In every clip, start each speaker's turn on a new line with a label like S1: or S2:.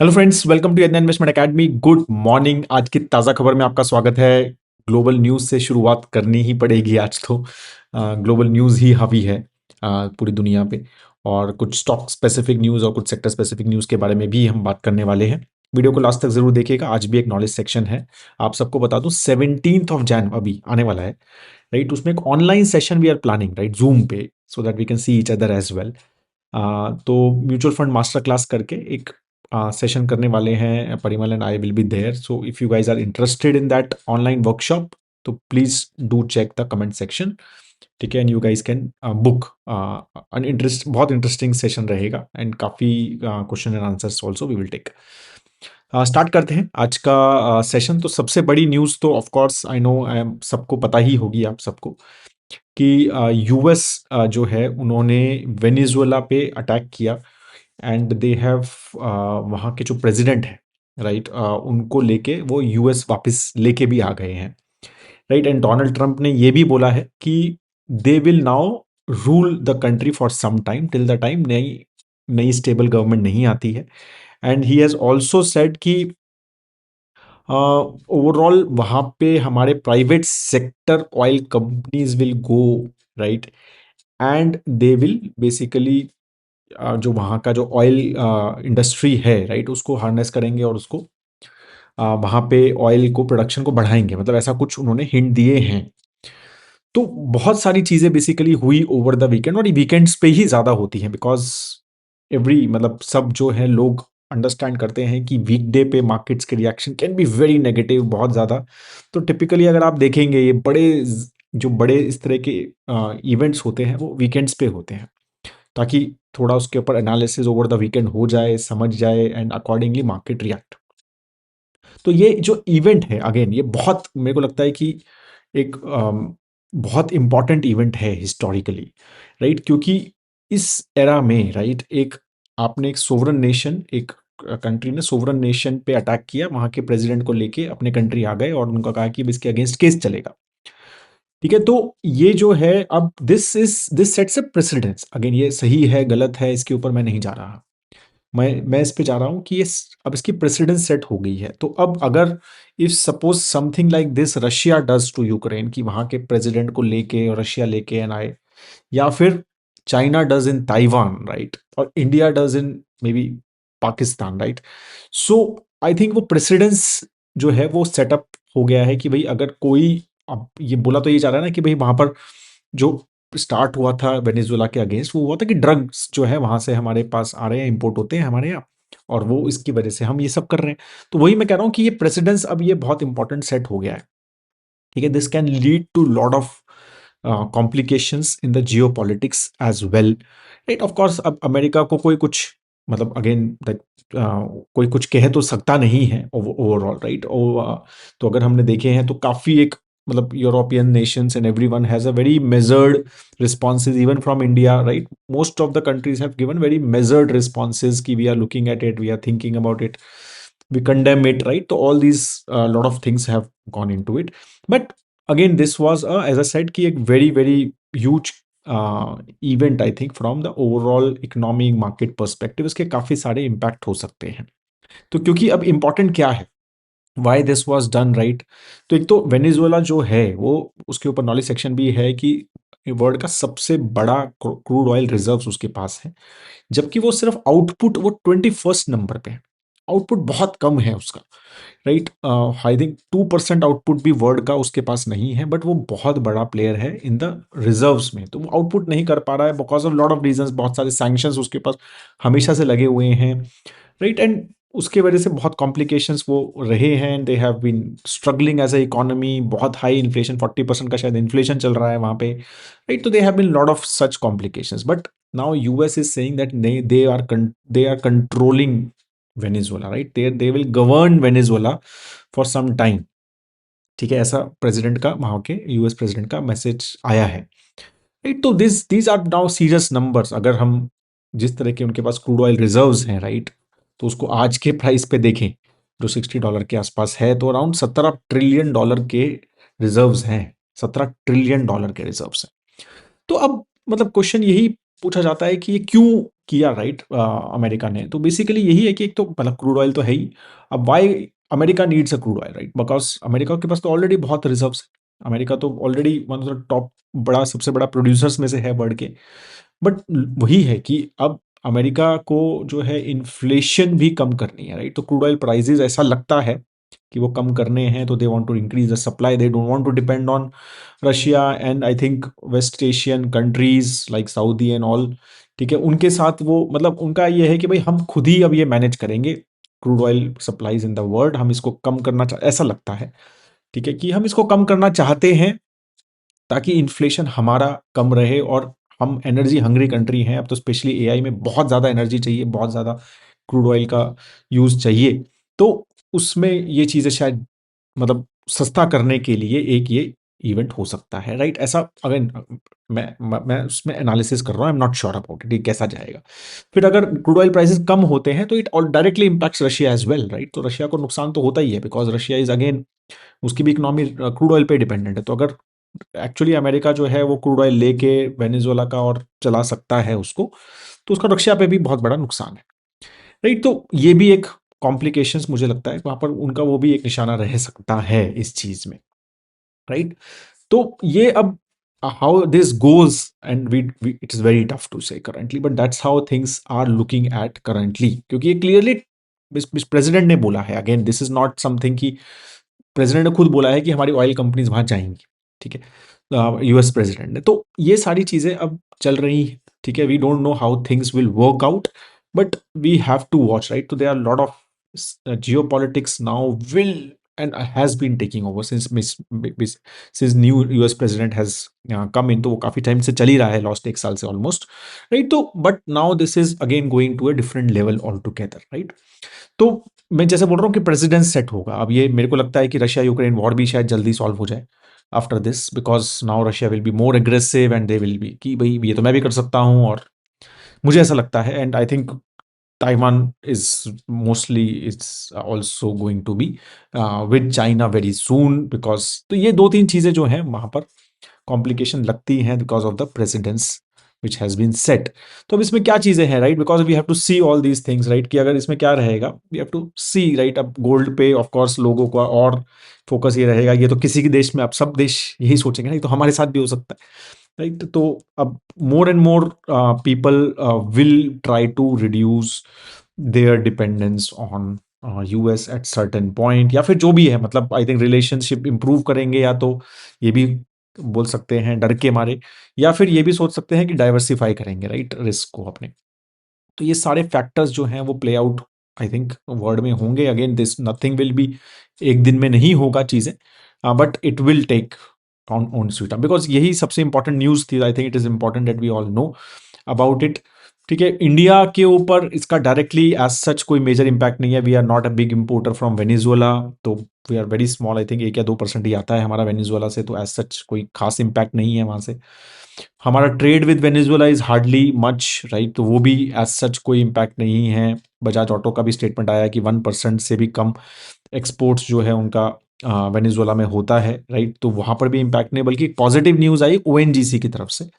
S1: Hello friends, welcome to an investment academy. Good morning. आज की ताज़ा खबर में आपका स्वागत है। ग्लोबल न्यूज़ से शुरुआत करनी ही पड़ेगी आज तो। ग्लोबल न्यूज़ ही हावी है पूरी दुनिया पे। और कुछ स्टॉक स्पेसिफिक न्यूज़ और कुछ सेक्टर स्पेसिफिक न्यूज़ के बारे में भी हम बात करने वाले हैं। वीडियो को लास्ट तक जरूर देखिएगा। आज भी एक नॉलेज सेक्शन है। आप सबको बता दूं 17th ऑफ जैन अभी आने वाला है, राइट। उसमें एक online session we are planning, right, Zoom पे, so that we can see each other as well. तो म्यूचुअल फंड मास्टर क्लास करके एक सेशन करने वाले हैं। Parimal and I will be there, so if you guys are interested in that online workshop तो please do check the comment section. ठीक है, and you guys can book. अन इंटरेस्ट बहुत इंटरेस्टिंग सेशन रहेगा एंड काफ़ी question and answers also we will take. Start करते हैं आज का सेशन। तो सबसे बड़ी न्यूज़ तो ऑफ कोर्स आई नो सबको पता ही होगी आप सबको कि यूएस जो है उन्होंने वेनेजुएला पे अटैक किया एंड दे हैव वहाँ के जो प्रेसिडेंट हैं, राइट, उनको लेके वो यूएस वापस लेके भी आ गए हैं, राइट। एंड डोनाल्ड ट्रंप ने ये भी बोला है कि they will now rule the country for some time, till the time नई नई स्टेबल गवर्नमेंट नहीं आती है। And he has also said कि ओवरऑल वहाँ पे हमारे private sector oil companies will go, right, and they will basically जो वहाँ का जो ऑयल इंडस्ट्री है, राइट, उसको हार्नेस करेंगे और उसको वहाँ पे ऑयल को प्रोडक्शन को बढ़ाएंगे। मतलब ऐसा कुछ उन्होंने हिंट दिए हैं। तो बहुत सारी चीज़ें बेसिकली हुई ओवर द वीकेंड, और ये वीकेंड्स पे ही ज़्यादा होती हैं बिकॉज एवरी मतलब सब जो है लोग अंडरस्टैंड करते हैं कि वीकडे पे मार्केट्स के reaction can be very negative, बहुत ज़्यादा। तो टिपिकली अगर आप देखेंगे ये जो बड़े इस तरह के इवेंट्स होते हैं वो वीकेंड्स पे होते हैं, ताकि थोड़ा उसके ऊपर एनालिसिस ओवर द वीकेंड हो जाए, समझ जाए एंड अकॉर्डिंगली मार्केट रिएक्ट। तो ये जो इवेंट है अगेन ये बहुत मेरे को लगता है कि एक बहुत इंपॉर्टेंट इवेंट है हिस्टोरिकली, राइट, क्योंकि इस एरा में, राइट, एक आपने एक सोवरन नेशन, एक कंट्री ने सोवरन नेशन पे अटैक किया, वहां के प्रेसिडेंट को लेके अपने कंट्री आ गए और उनका कहा कि अब इसके अगेंस्ट केस चलेगा। ठीक है, तो ये जो है अब this sets a precedence. Again ये सही है गलत है इसके ऊपर मैं नहीं जा रहा। मैं इस पे जा रहा हूँ कि अब इसकी प्रेसिडेंस सेट हो गई है। तो अब अगर if suppose something like this Russia does to Ukraine, कि वहां के प्रेसिडेंट को लेके और रशिया लेके एन आए, या फिर China does in Taiwan, right, और India does in maybe Pakistan, right. So I think वो प्रेसिडेंस जो है वो सेटअप हो गया है कि भाई अगर कोई, अब ये बोला तो ये जा रहा है ना कि भाई वहां पर जो स्टार्ट हुआ था वेनेजुएला के अगेंस्ट, वो हुआ था कि ड्रग्स जो है वहां से हमारे पास आ रहे हैं, इंपोर्ट होते हैं हमारे यहाँ, और वो इसकी वजह से हम ये सब कर रहे हैं। तो वही मैं कह रहा हूँ कि ये प्रेसिडेंस अब ये बहुत इंपॉर्टेंट सेट हो गया है। ठीक है, this can lead to lot of complications in the geopolitics as well, right. Of course अब अमेरिका को कोई कुछ मतलब अगेन कोई कुछ कह तो सकता नहीं है ओवरऑल, राइट। तो अगर हमने देखे हैं तो काफ़ी एक मतलब European Nations and everyone has a very measured responses even from India, right? Most of the countries have given very measured responses ki we are looking at it, we are thinking about it, we condemn it, right? So all these lot of things have gone into it. But again, this was as I said ki ek very very huge event, I think, from the overall economic market perspective इसके काफी सारे impact हो सकते हैं। तो क्योंकि अब important क्या है, why this was done, right. तो एक तो वेनेजुएला जो है वो, उसके ऊपर नॉलेज सेक्शन भी है कि वर्ल्ड का सबसे बड़ा क्रूड ऑयल रिजर्व्स उसके पास है, जबकि वो सिर्फ आउटपुट वो 21st नंबर पे है। आउटपुट बहुत कम है उसका, राइट। आई थिंक 2% आउटपुट भी वर्ल्ड का उसके पास नहीं है, बट वो बहुत बड़ा प्लेयर है इन द रिजर्व्स में। तो वो आउटपुट नहीं कर पा रहा है because of lot of reasons, बहुत सारे सैंक्शंस उसके पास हमेशा से लगे हुए हैं, राइट। एंड उसके वजह से बहुत कॉम्प्लिकेशंस वो रहे हैं। They have been struggling as a economy, बहुत हाई इन्फ्लेशन, 40% का शायद इन्फ्लेशन चल रहा है वहाँ पे, राइट। तो they have been lot of such complications, but now US is saying that they are controlling Venezuela, right, they will govern Venezuela for some time. ठीक है, ऐसा प्रेसिडेंट का, वहाँ के यूएस प्रेसिडेंट का मैसेज आया है, राइट। तो these are now serious numbers. अगर हम जिस तरह के उनके पास क्रूड ऑयल रिजर्व्स हैं, राइट, तो उसको आज के प्राइस पे देखें जो $60 के आसपास है, तो अराउंड $17 ट्रिलियन के रिजर्व्स हैं। $17 ट्रिलियन के रिजर्व्स हैं। तो अब मतलब क्वेश्चन यही पूछा जाता है कि ये क्यों किया, राइट, अमेरिका ने, तो बेसिकली यही है कि एक तो मतलब क्रूड ऑयल तो है ही। अब why America needs a crude oil, right, because America के पास तो ऑलरेडी बहुत रिजर्व्स है। अमेरिका तो already one of the top बड़ा सबसे बड़ा प्रोड्यूसर्स में से है बढ़ के। बट वही है कि अब अमेरिका को जो है इन्फ्लेशन भी कम करनी है, राइट, तो क्रूड ऑयल प्राइसेस ऐसा लगता है कि वो कम करने हैं, तो they want to increase the supply, they don't want to depend on Russia and I think west Asian countries like Saudi and all. ठीक है, उनके साथ वो मतलब उनका ये है कि भाई हम खुद ही अब ये मैनेज करेंगे crude oil supplies in the world, हम इसको कम करना ऐसा लगता है। ठीक है, कि हम इसको कम करना चाहते हैं ताकि इन्फ्लेशन हमारा कम रहे, और हम एनर्जी हंग्री कंट्री हैं, अब तो स्पेशली एआई में बहुत ज़्यादा एनर्जी चाहिए, बहुत ज़्यादा क्रूड ऑयल का यूज़ चाहिए। तो उसमें ये चीज़ें शायद मतलब सस्ता करने के लिए एक ये इवेंट हो सकता है, राइट, ऐसा अगर मैं उसमें एनालिसिस कर रहा हूँ, I am not sure about it कैसा जाएगा। फिर अगर क्रूड ऑयल प्राइसेस कम होते हैं तो it all directly impacts Russia as well, right, तो रशिया को नुकसान तो होता ही है, बिकॉज रशिया इज अगेन उसकी भी इकोनॉमी क्रूड ऑयल पे डिपेंडेंट है। तो अगर एक्चुअली अमेरिका जो है वो क्रूड ऑयल लेके वेनेजुएला का और चला सकता है उसको, तो उसका रशिया पे भी बहुत बड़ा नुकसान है, राइट, तो ये भी एक कॉम्प्लिकेशंस मुझे लगता है वहां पर उनका वो भी एक निशाना रह सकता है इस चीज में, राइट। तो ये अब how this goes and we it is very tough to say currently, but that's how things are looking at currently, क्योंकि ये क्लियरली प्रेसिडेंट ने बोला है, again this is not something कि प्रेसिडेंट ने खुद बोला है कि हमारी ऑयल कंपनीज वहां जाएंगी। ठीक है, यूएस प्रेसिडेंट ने, तो ये सारी चीजें अब चल रही हैं। ठीक है, we don't know how things will work out, but we have to watch, right, तो there are lot of geopolitics now will and has been taking over since new US president has come in, तो वो काफी time से चल ही रहा है, last एक साल से ऑलमोस्ट, राइट, तो but now this is again going to a different level altogether, right. तो मैं जैसे बोल रहा हूँ कि प्रेसिडेंस सेट होगा, अब ये मेरे को लगता है कि रशिया यूक्रेन वॉर भी शायद जल्दी सॉल्व हो जाए after this, because now Russia will be more aggressive and they will be कि भाई ये तो मैं भी कर सकता हूँ, और मुझे ऐसा लगता है, and I think Taiwan is mostly it's also going to be with China very soon, because तो ये दो तीन चीजें जो हैं वहां पर कॉम्प्लिकेशन लगती हैं because of the precedence which has been set. तो अब इसमें क्या चीजें हैं, right, because we have to see all these things, right, कि अगर इसमें क्या रहेगा we have to see, right. अब गोल्ड पे ऑफ कोर्स लोगों का और फोकस ये रहेगा, ये तो किसी के देश में, अब सब देश यही सोचेंगे ना, ये तो हमारे साथ भी हो सकता है, राइट। तो अब more and more people will try to reduce their dependence on US at certain point, या फिर जो भी है, मतलब आई थिंक रिलेशनशिप इंप्रूव करेंगे, या तो ये भी बोल सकते हैं डर के मारे, या फिर ये भी सोच सकते हैं कि डाइवर्सिफाई करेंगे, राइट, रिस्क को अपने। तो ये सारे फैक्टर्स जो हैं वो play out I think world में होंगे, again this nothing will be, एक दिन में नहीं होगा चीजें, but it will take on on sweet, because यही सबसे इंपॉर्टेंट न्यूज थी। I think it is important that we all know about it. ठीक है, इंडिया के ऊपर इसका डायरेक्टली एज सच कोई मेजर इंपैक्ट नहीं है, we are not a big importer from Venezuela, तो we are very small, I think 1 या 2% ही आता है हमारा वेनेजुएला से, तो एज सच कोई खास इंपैक्ट नहीं है वहां से। हमारा trade with Venezuela is hardly much, right, तो वो भी एज सच कोई इंपैक्ट नहीं है। बजाज ऑटो का भी स्टेटमेंट आया कि 1% से भी कम एक्सपोर्ट्स जो है उनका वेनेजुएला में होता है, राइट, तो वहां पर भी इंपैक्ट नहीं, बल्कि पॉजिटिव न्यूज आई ओएनजीसी की तरफ से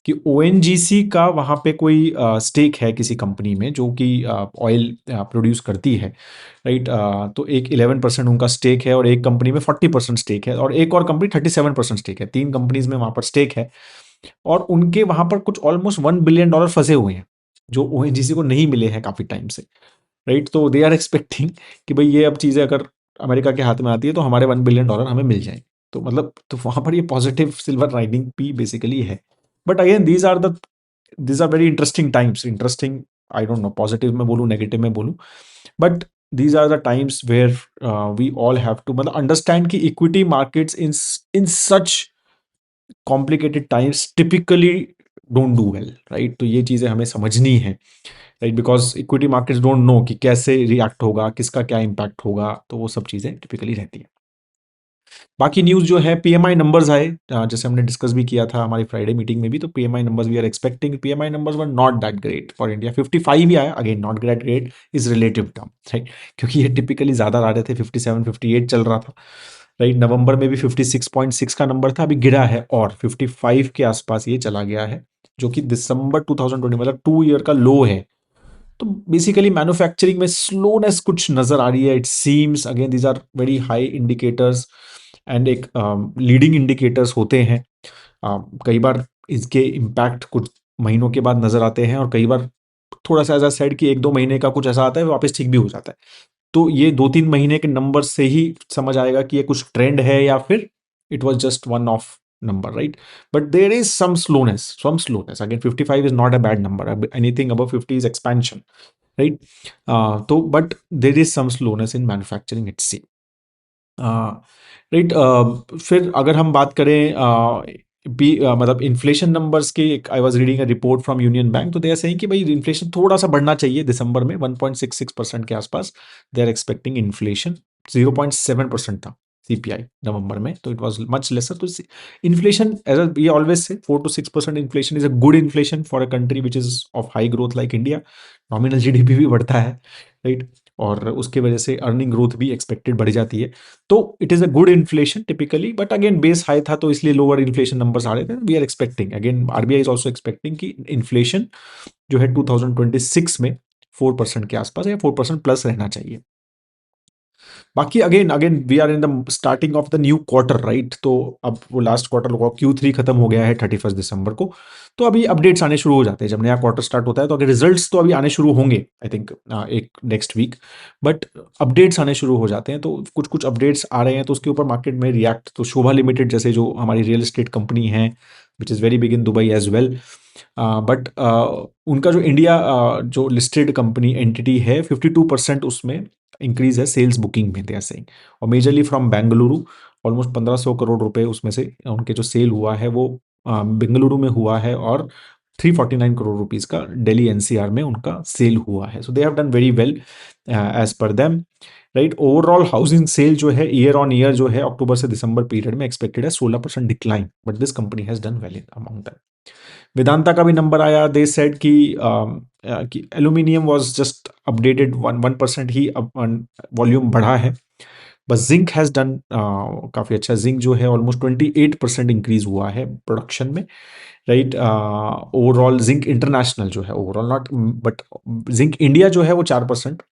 S1: कि ओएनजीसी का वहां पे कोई स्टेक है किसी कंपनी में जो कि ऑयल प्रोड्यूस करती है, राइट, तो एक 11% उनका स्टेक है, और एक कंपनी में 40% स्टेक है, और एक और कंपनी 37% स्टेक है, 3 कंपनीज में वहां पर स्टेक है, और उनके वहां पर कुछ ऑलमोस्ट $1 बिलियन फंसे हुए हैं जो ओएनजीसी को नहीं मिले हैं काफी टाइम से, राइट, तो दे आर एक्सपेक्टिंग कि भाई ये अब चीजें अगर अमेरिका के हाथ में आती है तो हमारे $1 बिलियन हमें मिल जाएंगे, तो मतलब तो वहां पर ये पॉजिटिव सिल्वर लाइनिंग भी बेसिकली है। But again these are very interesting times, interesting, I don't know positive में बोलूं नेगेटिव में बोलूं, but these are the times where we all have to मतलब understand कि equity markets in such complicated times typically don't do well, right, तो ये चीजें हमें समझनी है, right, because equity markets don't know कि कैसे रिएक्ट होगा, किसका क्या इंपैक्ट होगा, तो वो सब चीजें टिपिकली रहती हैं। बाकी न्यूज़ जो है पीएमआई नंबर्स आए, जैसे हमने डिस्कस भी किया था हमारी फ्राइडे मीटिंग में भी, तो PMI numbers we are expecting, PMI numbers were not that great for India, 55 ही आया, again not great, great is relative term, right, क्योंकि ये टिपिकली ज्यादा आ रहे थे, 57 58 चल रहा था, राइट, नवंबर में भी 56.6 का नंबर था, अभी गिरा है और 55 के आसपास ये चला गया है, जो कि दिसंबर 2020 मतलब 2 ईयर का लो है। तो बेसिकली मैन्युफैक्चरिंग में स्लोनेस कुछ नजर आ रही है, it seems. Again these are very high indicators and एक लीडिंग इंडिकेटर्स होते हैं। कई बार इसके इम्पैक्ट कुछ महीनों के बाद नजर आते हैं, और कई बार थोड़ा सा ऐसा साइड कि 1-2 महीने का कुछ ऐसा आता है वापस ठीक भी हो जाता है। तो ये 2-3 महीने के नंबर से ही समझ आएगा कि ये कुछ ट्रेंड है या फिर it was just one of number, right? But there is some slowness. Again, 55 is not a bad number. Anything above 50 is expansion, right? So but there is some slowness in manufacturing, it seems. Right. फिर अगर हम बात करें मतलब inflation numbers के, I was reading a report from union bank, तो they are saying कि भाई इन्फ्लेशन थोड़ा सा बढ़ना चाहिए दिसंबर में, 1.66% के आसपास दे आर एक्सपेक्टिंग इन्फ्लेशन। 0.7% था सीपीआई नवंबर में, तो इट वाज मच लेसर। तो inflation as we always say 4 to 6% inflation is a good inflation for a country which is of high growth like India. Nominal GDP भी बढ़ता है, right, और उसके वजह से अर्निंग ग्रोथ भी एक्सपेक्टेड बढ़ जाती है। तो it is a good inflation typically, but again base high था तो इसलिए लोअर इन्फ्लेशन नंबर्स आ रहे थे। We are expecting, again RBI is also expecting कि इन्फ्लेशन जो है 2026 में 4% के आसपास या 4% प्लस रहना चाहिए। बाकी again again we are in the starting of the new quarter, right? तो अब वो लास्ट क्वार्टर Q3 खत्म हो गया है 31 दिसंबर को। तो अभी अपडेट्स आने शुरू हो जाते हैं जब नया क्वार्टर स्टार्ट होता है। तो अगर रिजल्ट्स तो अभी आने शुरू होंगे, आई थिंक एक नेक्स्ट वीक, बट अपडेट्स आने शुरू हो जाते हैं। तो कुछ कुछ अपडेट्स आ रहे हैं तो उसके ऊपर मार्केट में रिएक्ट, तो शोभा लिमिटेड जैसे जो हमारी रियल एस्टेट कंपनी है which is very big in Dubai as well, but उनका जो इंडिया जो लिस्टेड कंपनी एंटिटी है 52% उसमें इंक्रीज है सेल्स बुकिंग में, दे आर सेइंग, और majorly from Bengaluru. Almost 1500 crore रुपए उसमें से उनके जो सेल हुआ है वो बेंगलुरु में हुआ है, और 349 करोड़ रुपीस का दिल्ली एनसीआर में उनका सेल हुआ है। So they have done very well as per them, right. Overall housing sale जो है ईयर ऑन ईयर जो है अक्टूबर से दिसंबर पीरियड में एक्सपेक्टेड है 16% decline, but this company has done well in among that. Vedanta का भी नंबर आया, दे सेड कि aluminium was just updated 1% he volume बढ़ा है, बस जिंक हैज डन काफ़ी अच्छा। जिंक जो है ऑलमोस्ट 28% इंक्रीज हुआ है प्रोडक्शन में, राइट। ओवरऑल जिंक इंटरनेशनल जो है, overall not but zinc India जो है वो 4%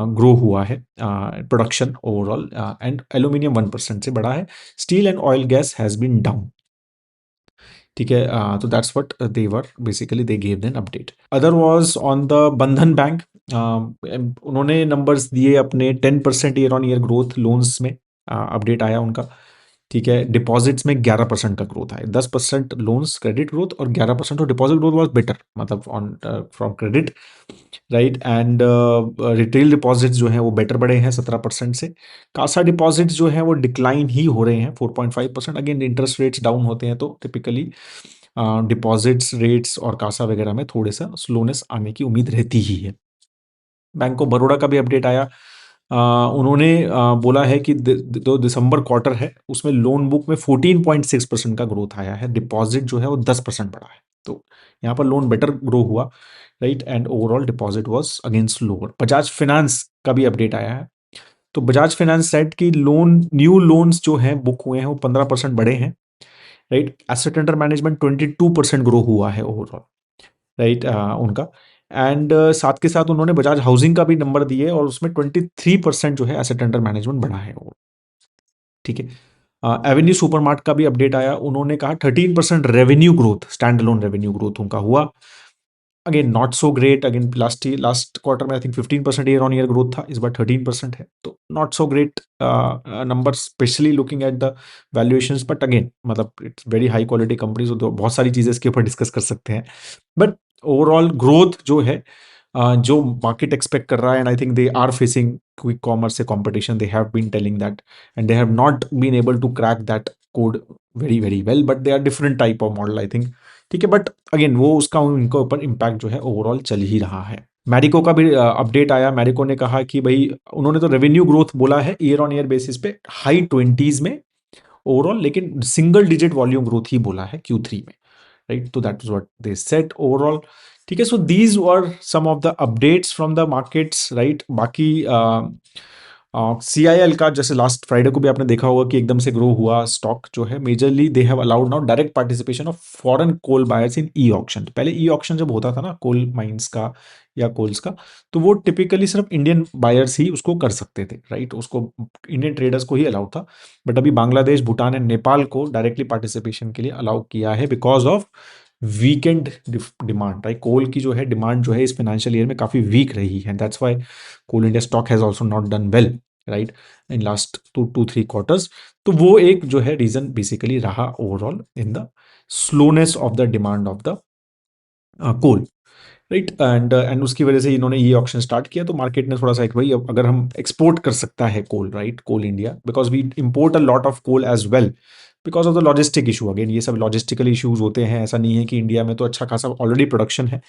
S1: ग्रो हुआ है प्रोडक्शन ओवरऑल, एंड एल्यूमिनियम 1% से बढ़ा है। Steel and oil gas has been down, ठीक है। तो that's what they were basically they gave then update. Other was on the Bandhan bank, उन्होंने नंबर्स दिए अपने 10% year on year growth loans में, अपडेट आया उनका, ठीक है। डिपॉजिट्स में 11% का ग्रोथ आया, 10% लोन्स क्रेडिट ग्रोथ और 11% और डिपॉजिट ग्रोथ वाज बेटर, मतलब on from credit, right. And retail deposits जो हैं वो बेटर बढ़े हैं 17% से। कासा डिपॉजिट्स जो हैं वो डिक्लाइन ही हो रहे हैं 4.5%। अगेन इंटरेस्ट रेट्स डाउन होते हैं तो टिपिकली डिपॉजिट्स रेट्स और कासा वगैरह में थोड़े सा स्लोनेस आने की उम्मीद रहती ही है। बैंक ऑफ बड़ौदा का भी अपडेट आया। उन्होंने बोला है कि जो दिसंबर क्वार्टर है उसमें लोन बुक में 14.6% का ग्रोथ आया है, डिपॉजिट जो है वो 10% बढ़ा है। तो यहाँ पर लोन बेटर ग्रो हुआ, right, and overall deposit was against lower. Bajaj finance का भी अपडेट आया है। तो बजाज फाइनेंस सेट की लोन न्यू लोन्स जो हैं बुक हुए हैं वो 15% बढ़े हैं, right. Asset under management 22% grow हुआ है ओवरऑल, राइट, उनका। एंड साथ के साथ उन्होंने बजाज हाउसिंग का भी नंबर दिए और उसमें 23% जो है एसेट अंडर मैनेजमेंट बढ़ा है वो, ठीक है। एवेन्यू सुपरमार्ट का भी अपडेट आया, उन्होंने कहा 13% revenue growth, standalone revenue growth उनका हुआ। Again not so great, again last quarter में I think 15% year on year growth था, इस बार 13% है, तो not so great number specially looking at the valuations, but again मतलब it's very high quality companies, तो बहुत सारी चीजें इसके ऊपर डिस्कस कर सकते हैं। बट ओवरऑल ग्रोथ जो है जो मार्केट एक्सपेक्ट कर रहा है, and I think they are facing quick commerce से competition, they have been telling that and they have not been able to crack that code very very well, but they are different type of model I think, ठीक है। But again वो उसका उनके ऊपर impact जो है overall चल ही रहा है। मैरिको का भी अपडेट आया। मैरिको ने कहा कि भाई उन्होंने तो रेवेन्यू ग्रोथ बोला है ईयर ऑन ईयर बेसिस पे हाई 20s में ओवरऑल, लेकिन सिंगल डिजिट वॉल्यूम ग्रोथ ही बोला है Q3 में, राइट। तो that is what they said overall, ठीक है। So these were some of the updates from the markets, right. बाकी CIL का जैसे लास्ट फ्राइडे को भी आपने देखा होगा कि एकदम से ग्रो हुआ स्टॉक जो है, majorly they have allowed now direct participation of foreign coal buyers in e auction. पहले ई ऑक्शन जब होता था ना कोल माइंस का या कोल्स का, तो वो टिपिकली सिर्फ इंडियन बायर्स ही उसको कर सकते थे, राइट, उसको इंडियन ट्रेडर्स को ही अलाउड था। बट अभी बांग्लादेश, भूटान एंड नेपाल को डायरेक्टली पार्टिसिपेशन के लिए अलाउ किया है because of weekend demand, right. Coal की जो है डिमांड जो है इस फाइनेंशियल ईयर में काफी वीक रही है, that's why coal India stock has also not done well, right, in last 2 to 3 quarters। तो वो एक जो है रीजन बेसिकली रहा overall in the slowness of the demand of the coal, right. And उसकी वजह से इन्होंने ये ऑप्शन स्टार्ट किया, तो मार्केट ने थोड़ा सा एक भाई अब अगर हम एक्सपोर्ट कर सकता है coal, right, coal India, because we import a lot of coal as well because of the logistic issue. Again ये सब लॉजिस्टिकल इश्यूज होते हैं, ऐसा नहीं है कि इंडिया में तो अच्छा खासा ऑलरेडी प्रोडक्शन है,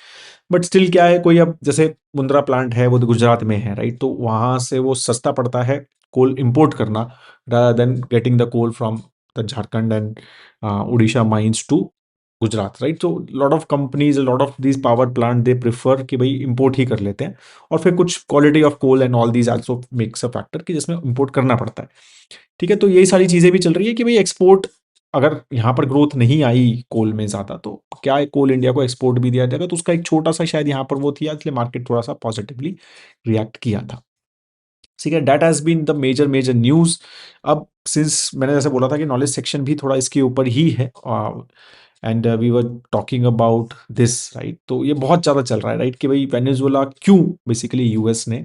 S1: बट स्टिल क्या है, कोई अब जैसे मुंद्रा प्लांट है वो तो गुजरात में है, राइट, तो वहां से वो सस्ता पड़ता है कोल इंपोर्ट करना rather then getting the coal from the Jharkhand and Orissa mines to Gujarat, right. तो lot of companies, lot of these power plant they prefer कि भाई इंपोर्ट ही कर लेते हैं, और फिर कुछ quality of coal and all these also makes a factor कि जिसमें इंपोर्ट करना पड़ता है, ठीक है। तो यही सारी चीजें भी चल रही है कि भाई एक्सपोर्ट, अगर यहाँ पर ग्रोथ नहीं आई कोल में ज़्यादा, तो क्या है, कोल इंडिया को एक्सपोर्ट भी दिया जाएगा, तो उसका एक छोटा सा शायद यहाँ पर वो थी, इसलिए मार्केट थोड़ा सा पॉजिटिवली रिएक्ट किया था, ठीक है। That has been the major major news. अब सिंस मैंने जैसे बोला था कि नॉलेज सेक्शन भी थोड़ा इसके ऊपर ही है, and we were talking about this, right, तो ये बहुत ज़्यादा चल रहा है, राइट, कि भाई वेनेजुएला क्यों बेसिकली यूएस ने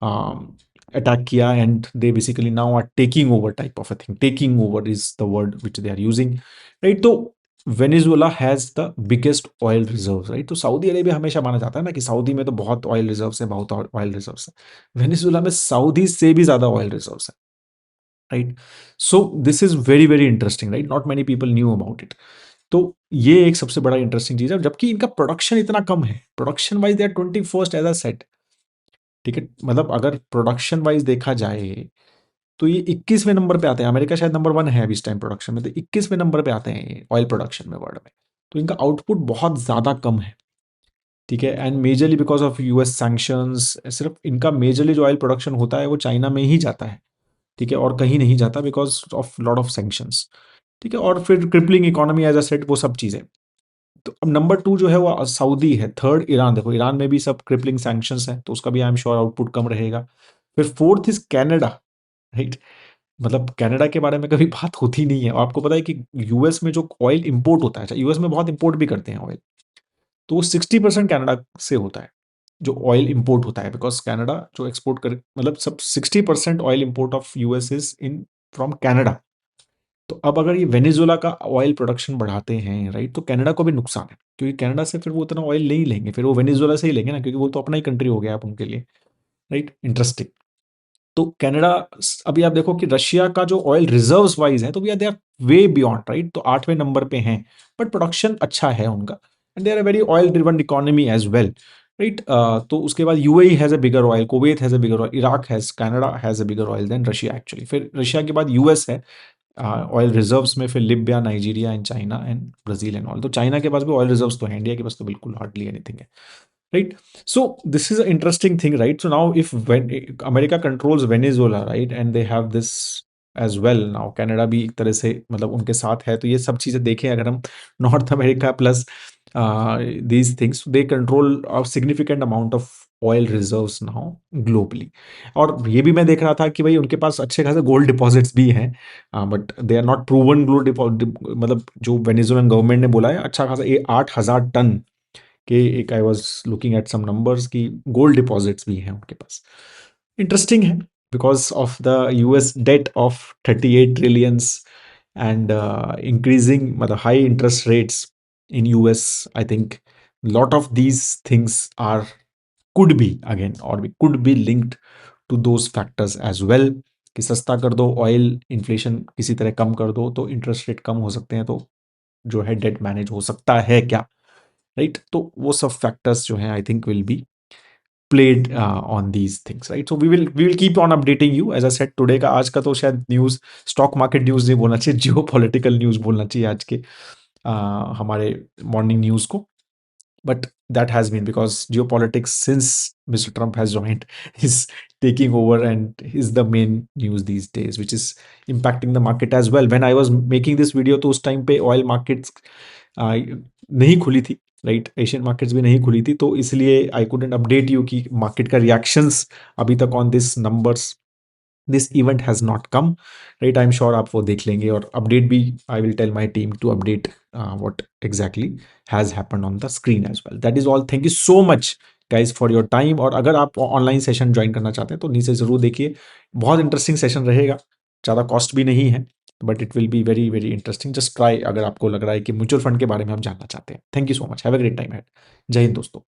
S1: अटैक किया, and they basically now are taking over type of a thing, taking over is the word which they are using, right. तो Venezuela has the biggest oil reserve, right. तो Saudi Arabia हमेशा माना जाता है ना कि Saudi में तो बहुत ऑयल रिजर्व है, बहुत ऑयल रिजर्व है, वेनेजुएला में सऊदी से भी ज्यादा ऑयल रिजर्व है, right. So this is very very interesting, right, not many people knew about it. तो ये एक सबसे बड़ा इंटरेस्टिंग चीज है, जबकि इनका प्रोडक्शन इतना कम है, production wise they are 21st as a set, ठीक है। मतलब अगर प्रोडक्शन वाइज देखा जाए तो ये 21वें नंबर पे आते हैं, अमेरिका शायद नंबर 1 है अभी इस टाइम प्रोडक्शन में, तो 21वें नंबर पे आते हैं ऑयल प्रोडक्शन में वर्ल्ड में। तो इनका आउटपुट बहुत ज़्यादा कम है, ठीक है। And majorly because of US sanctions, सिर्फ इनका मेजरली जो ऑयल प्रोडक्शन होता है वो चाइना में ही जाता है, ठीक है, और कहीं नहीं जाता because of lot of sanctions, ठीक है। और फिर crippling economy as a set, वो सब चीज़ें। तो अब नंबर 2 जो है वो सऊदी है, थर्ड ईरान, देखो ईरान में भी सब क्रिपलिंग सैंक्शंस है, तो उसका भी आई एम श्योर आउटपुट कम रहेगा। फिर फोर्थ इज कैनेडा, राइट। मतलब कनाडा के बारे में कभी बात होती नहीं है, और आपको पता है कि यूएस में जो ऑयल इंपोर्ट होता है, अच्छा यूएस में बहुत इंपोर्ट भी करते हैं ऑयल, तो वो 60% कनाडा से होता है जो ऑयल इंपोर्ट होता है, बिकॉज कनाडा जो एक्सपोर्ट कर, मतलब सब 60% oil import of US is in from Canada. तो अब अगर ये वेनेजुएला का ऑयल प्रोडक्शन बढ़ाते हैं, राइट, तो कनाडा को भी नुकसान है, क्योंकि कनाडा से फिर वो उतना ऑयल नहीं लेंगे, फिर वो वेनेजुएला से ही लेंगे ना, क्योंकि वो तो अपना ही कंट्री हो गया अब उनके लिए, राइट। इंटरेस्टिंग। तो कनाडा, अभी आप देखो कि रशिया का जो ऑयल रिजर्व्स वाइज है, तो we are they are way beyond, right, तो 8वें नंबर पे हैं, बट प्रोडक्शन अच्छा है उनका, and they are a very oil driven economy as well, right. तो उसके बाद UAE has a bigger oil, Kuwait has a bigger oil, Iraq has, Canada has a bigger oil than Russia actually, फिर Russia के बाद US है oil reserves में, फिर Libya, Nigeria and China and Brazil and all. तो China के पास भी ऑयल रिजर्व्स तो है, इंडिया के पास तो बिल्कुल हार्डली एनीथिंग है, right? So this is an interesting thing, right? So now if when America controls Venezuela, right, and they have this as well, now Canada भी एक तरह से मतलब उनके साथ है, तो ये सब चीजें देखें अगर हम, north America plus these things, they control a significant amount of oil reserves now globally. और ये भी मैं देख रहा था कि भाई उनके पास अच्छे खासे गोल्ड डिपॉजिट्स भी हैं, but they are not proven gold, मतलब जो वेनेजुएलन गवर्नमेंट ने बोला है अच्छा खासा, ये 8,000 टन कि एक, I was looking at some numbers की गोल्ड डिपॉजिट्स भी हैं उनके पास। इंटरेस्टिंग है because of the US debt of 38 trillions and increasing, मतलब high interest rates in US. I think lot of these things are could be again, और भी could be linked to those factors as well, कि सस्ता कर दो oil, inflation किसी तरह कम कर दो तो इंटरेस्ट रेट कम हो सकते हैं, तो जो है डेट मैनेज हो सकता है क्या, राइट। तो वो सब फैक्टर्स जो हैं I think will be played on these things, right. So we will keep on updating you, as I said today का, आज का तो शायद न्यूज़ स्टॉक मार्केट न्यूज़ नहीं बोलना चाहिए, जियो पॉलिटिकल न्यूज़ बोलना चाहिए आज के हमारे मॉर्निंग न्यूज़ को। But that has been because geopolitics since mister Trump has joined is taking over and is the main news these days, which is impacting the market as well. When I was making this video, तो उस time पे oil markets नहीं खुली थी, right, Asian markets भी नहीं खुली थी, तो इसलिए आई कुडंट अपडेट यू कि मार्केट का रिएक्शंस अभी तक on this numbers, this event has not come, right. I am sure आप वो देख लेंगे और अपडेट भी, I will tell my team to update what exactly has happened on the screen as well. That is all. Thank you so much guys for your time. और अगर आप online session join करना चाहते हैं तो नीचे ज़रूर देखिए, बहुत इंटरेस्टिंग सेशन रहेगा, ज़्यादा कॉस्ट भी नहीं है, but it will be very very interesting. Just try अगर आपको लग रहा है कि म्यूचुअल फंड के बारे में आप जानना चाहते हैं। Thank you so much, have a great time. जय हिंद दोस्तों।